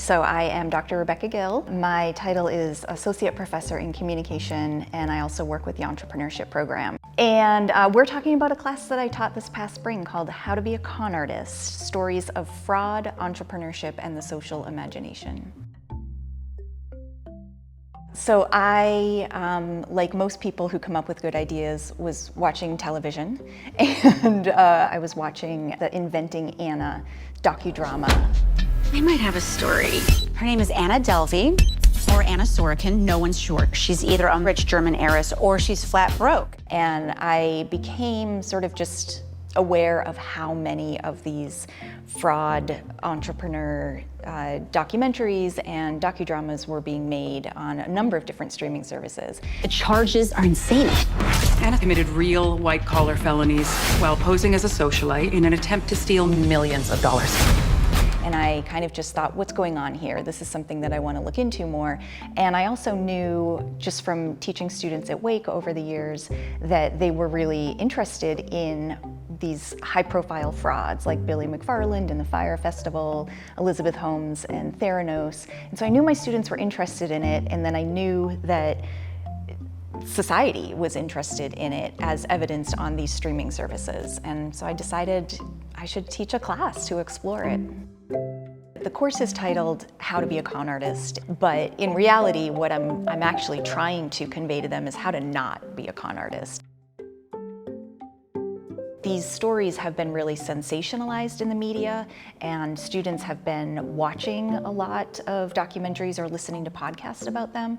So I am Dr. Rebecca Gill. My title is Associate Professor in Communication, and I also work with the Entrepreneurship Program. And we're talking about a class that I taught this past spring called How to Be a Con Artist, Stories of Fraud, Entrepreneurship, and the Social Imagination. So I, like most people who come up with good ideas, was watching television, and I was watching the Inventing Anna docudrama. I might have a story. Her name is Anna Delvey, or Anna Sorokin, no one's sure. She's either a rich German heiress or she's flat broke. And I became sort of just aware of how many of these fraud entrepreneur documentaries and docudramas were being made on a number of different streaming services. The charges are insane. Anna committed real white-collar felonies while posing as a socialite in an attempt to steal millions of dollars. And I kind of just thought, what's going on here? This is something that I want to look into more. And I also knew, just from teaching students at Wake over the years, that they were really interested in these high-profile frauds, like Billy McFarland and the Fire Festival, Elizabeth Holmes and Theranos. And so I knew my students were interested in it, and then I knew that society was interested in it, as evidenced on these streaming services. And so I decided I should teach a class to explore it. The course is titled How to Be a Con Artist, but in reality, what I'm actually trying to convey to them is how to not be a con artist. These stories have been really sensationalized in the media, and students have been watching a lot of documentaries or listening to podcasts about them,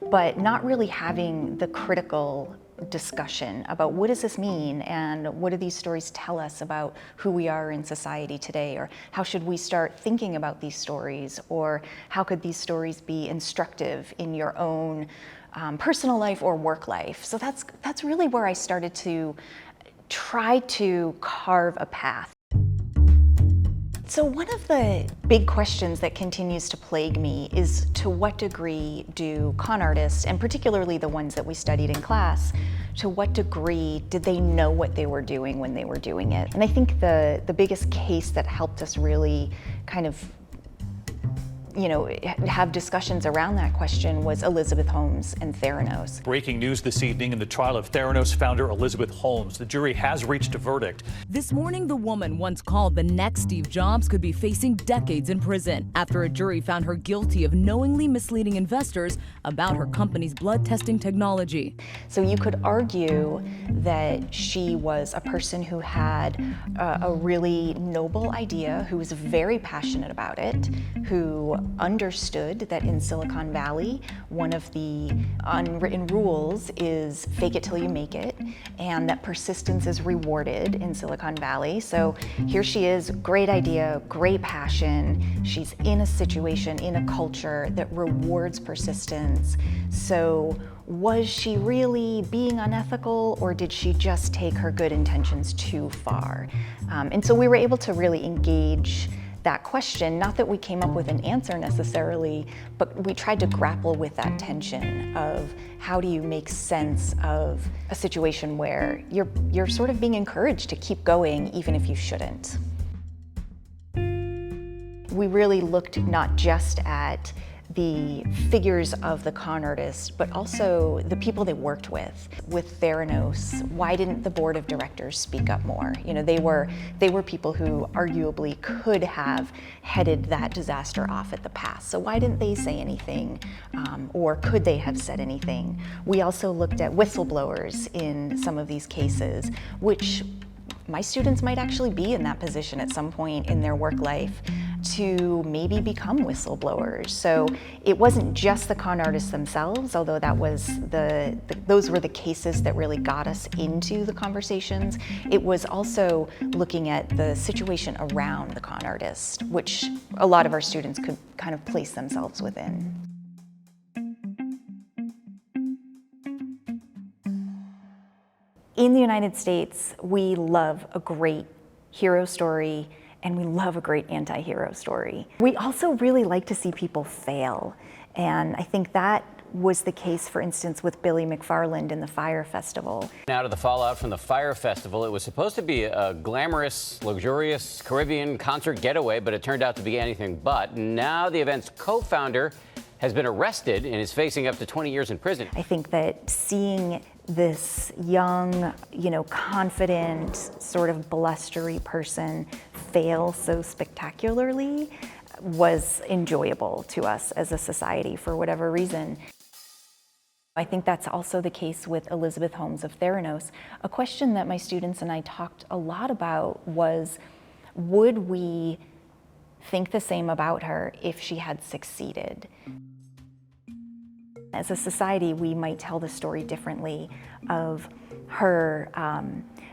but not really having the critical discussion about what does this mean and what do these stories tell us about who we are in society today, or how should we start thinking about these stories, or how could these stories be instructive in your own personal life or work life. So that's really where I started to try to carve a path. So one of the big questions that continues to plague me is, to what degree do con artists, and particularly the ones that we studied in class, to what degree did they know what they were doing when they were doing it? And I think the biggest case that helped us really kind of have discussions around that question was Elizabeth Holmes and Theranos. Breaking news this evening in the trial of Theranos founder Elizabeth Holmes. The jury has reached a verdict. This morning, the woman once called the next Steve Jobs could be facing decades in prison after a jury found her guilty of knowingly misleading investors about her company's blood testing technology. So you could argue that she was a person who had a really noble idea, who was very passionate about it, who understood that in Silicon Valley, one of the unwritten rules is fake it till you make it, and that persistence is rewarded in Silicon Valley. So here she is, great idea, great passion. She's in a situation, in a culture that rewards persistence. So was she really being unethical, or did she just take her good intentions too far? And so we were able to really engage that question. Not that we came up with an answer necessarily, but we tried to grapple with that tension of how do you make sense of a situation where you're sort of being encouraged to keep going even if you shouldn't. We really looked not just at the figures of the con artist, but also the people they worked with. With Theranos, why didn't the board of directors speak up more? They were people who arguably could have headed that disaster off at the pass. So why didn't they say anything, or could they have said anything? We also looked at whistleblowers in some of these cases, which my students might actually be in that position at some point in their work life to maybe become whistleblowers. So it wasn't just the con artists themselves, although that was those were the cases that really got us into the conversations. It was also looking at the situation around the con artist, which a lot of our students could kind of place themselves within. In the United States, we love a great hero story, and we love a great anti-hero story. We also really like to see people fail, and I think that was the case, for instance, with Billy McFarland in the Fire Festival. Now to the fallout from the Fire Festival. It was supposed to be a glamorous, luxurious Caribbean concert getaway, but it turned out to be anything but. Now the event's co-founder has been arrested and is facing up to 20 years in prison. I think that seeing this young, confident, sort of blustery person fail so spectacularly was enjoyable to us as a society for whatever reason. I think that's also the case with Elizabeth Holmes of Theranos. A question that my students and I talked a lot about was, would we think the same about her if she had succeeded? As a society, we might tell the story differently of her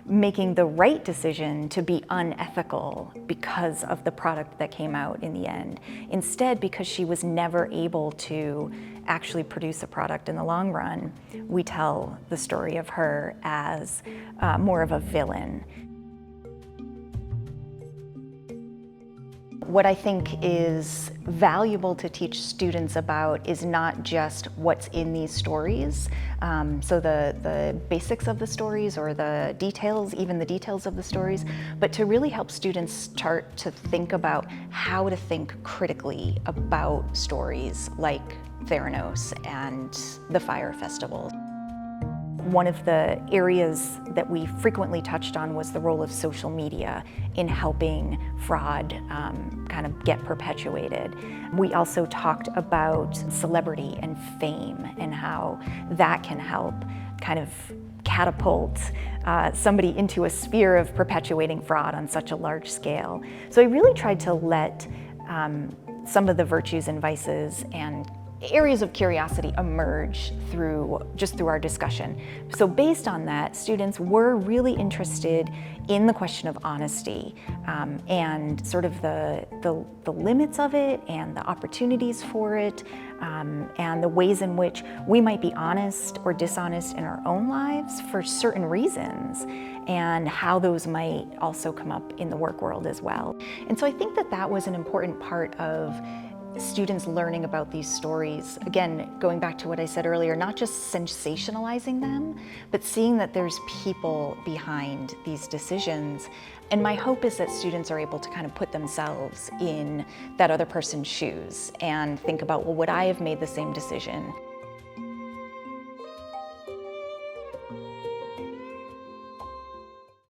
making the right decision to be unethical because of the product that came out in the end. Instead, because she was never able to actually produce a product in the long run, we tell the story of her as more of a villain. What I think is valuable to teach students about is not just what's in these stories, so the basics of the stories or the details, even the details of the stories, but to really help students start to think about how to think critically about stories like Theranos and the Fire Festival. One of the areas that we frequently touched on was the role of social media in helping fraud kind of get perpetuated. We also talked about celebrity and fame and how that can help kind of catapult somebody into a sphere of perpetuating fraud on such a large scale. So I really tried to let some of the virtues and vices and areas of curiosity emerge through our discussion. So based on that, students were really interested in the question of honesty and sort of the limits of it and the opportunities for it and the ways in which we might be honest or dishonest in our own lives for certain reasons, and how those might also come up in the work world as well. And so I think that that was an important part of students learning about these stories. Again, going back to what I said earlier, not just sensationalizing them, but seeing that there's people behind these decisions. And my hope is that students are able to kind of put themselves in that other person's shoes and think about, well, would I have made the same decision?